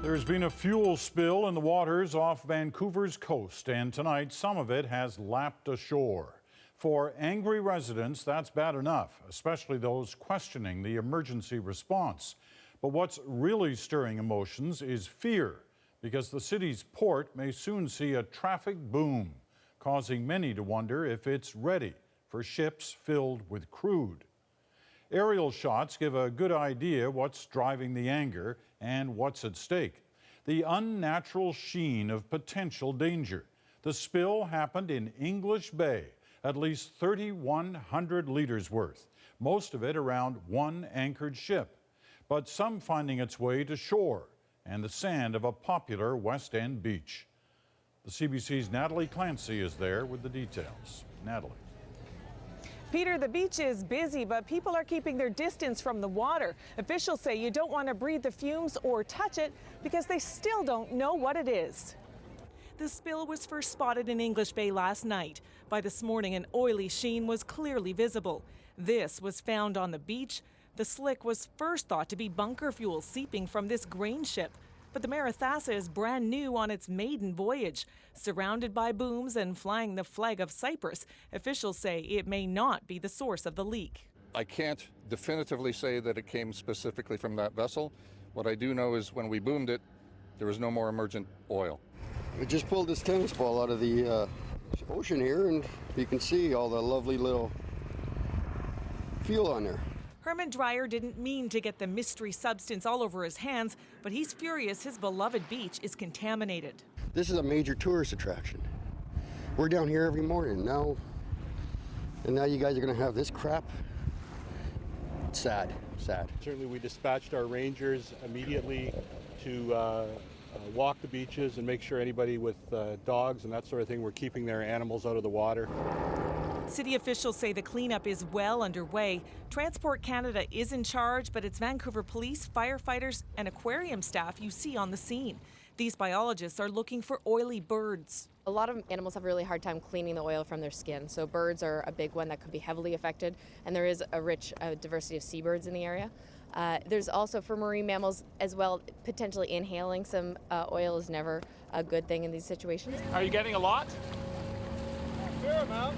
There's been a fuel spill in the waters off Vancouver's coast, and tonight some of it has lapped ashore. For angry residents, that's bad enough, especially those questioning the emergency response. But what's really stirring emotions is fear, because the city's port may soon see a traffic boom, causing many to wonder if it's ready for ships filled with crude. Aerial shots give a good idea what's driving the anger and what's at stake. The unnatural sheen of potential danger. The spill happened in English Bay, at least 3,100 liters worth, most of it around one anchored ship, but some finding its way to shore and the sand of a popular West End beach. The CBC's Natalie Clancy is there with the details. Natalie. Peter, the beach is busy, but people are keeping their distance from the water. Officials say you don't want to breathe the fumes or touch it because they still don't know what it is. The spill was first spotted in English Bay last night. By this morning, an oily sheen was clearly visible. This was found on the beach. The slick was first thought to be bunker fuel seeping from this grain ship. But the Marathassa is brand new on its maiden voyage. Surrounded by booms and flying the flag of Cyprus, officials say it may not be the source of the leak. I can't definitively say that it came specifically from that vessel. What I do know is when we boomed it, there was no more emergent oil. We just pulled this tennis ball out of the ocean here, and you can see all the lovely little fuel on there. Herman Dreyer didn't mean to get the mystery substance all over his hands, but he's furious his beloved beach is contaminated. This is a major tourist attraction. We're down here every morning now, and now you guys are going to have this crap. It's sad, sad. Certainly we dispatched our rangers immediately to walk the beaches and make sure anybody with dogs and that sort of thing were keeping their animals out of the water. City officials say the cleanup is well underway. Transport Canada is in charge, but it's Vancouver police, firefighters, and aquarium staff you see on the scene. These biologists are looking for oily birds. A lot of animals have a really hard time cleaning the oil from their skin, so birds are a big one that could be heavily affected, and there is a rich diversity of seabirds in the area. There's also, for marine mammals as well, potentially inhaling some oil is never a good thing in these situations. Are you getting a lot? A fair amount.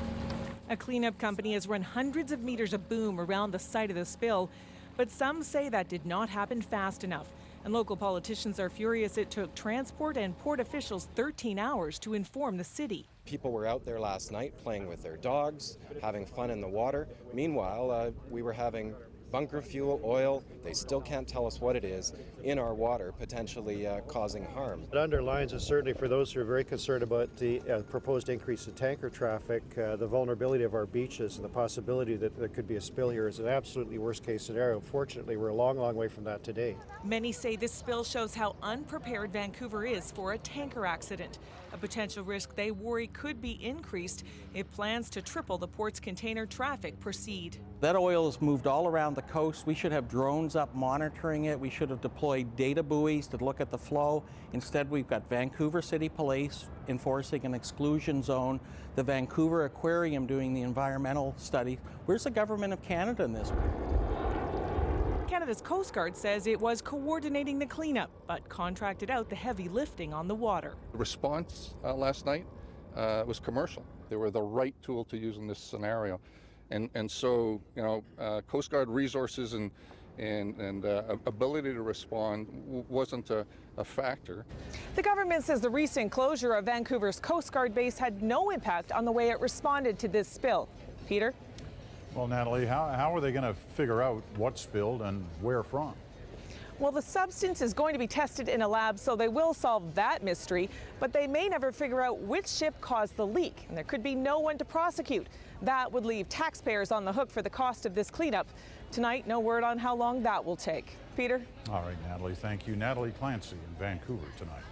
A cleanup company has run hundreds of meters of boom around the site of the spill, but some say that did not happen fast enough. And local politicians are furious it took transport and port officials 13 hours to inform the city. People were out there last night playing with their dogs, having fun in the water. Meanwhile, we were having bunker fuel, oil, they still can't tell us what it is, in our water, potentially causing harm. It underlines, and certainly for those who are very concerned about the proposed increase in tanker traffic, the vulnerability of our beaches and the possibility that there could be a spill here is an absolutely worst case scenario. Fortunately, we're a long, long way from that today. Many say this spill shows how unprepared Vancouver is for a tanker accident, a potential risk they worry could be increased if plans to triple the port's container traffic proceed. That oil is moved all around the coast. We should have drones up monitoring it. We should have deployed data buoys to look at the flow. Instead, we've got Vancouver City Police enforcing an exclusion zone, the Vancouver Aquarium doing the environmental study. Where's the Government of Canada in this? Canada's Coast Guard says it was coordinating the cleanup, but contracted out the heavy lifting on the water. The response last night was commercial. They were the right tool to use in this scenario. And so, you know, Coast Guard resources and ability to respond wasn't a factor. The government says the recent closure of Vancouver's Coast Guard base had no impact on the way it responded to this spill. Peter? Well, Natalie, how are they going to figure out what spilled and where from? Well, the substance is going to be tested in a lab, so they will solve that mystery, but they may never figure out which ship caused the leak, and there could be no one to prosecute. That would leave taxpayers on the hook for the cost of this cleanup. Tonight, no word on how long that will take. Peter? All right, Natalie, thank you. Natalie Clancy in Vancouver tonight.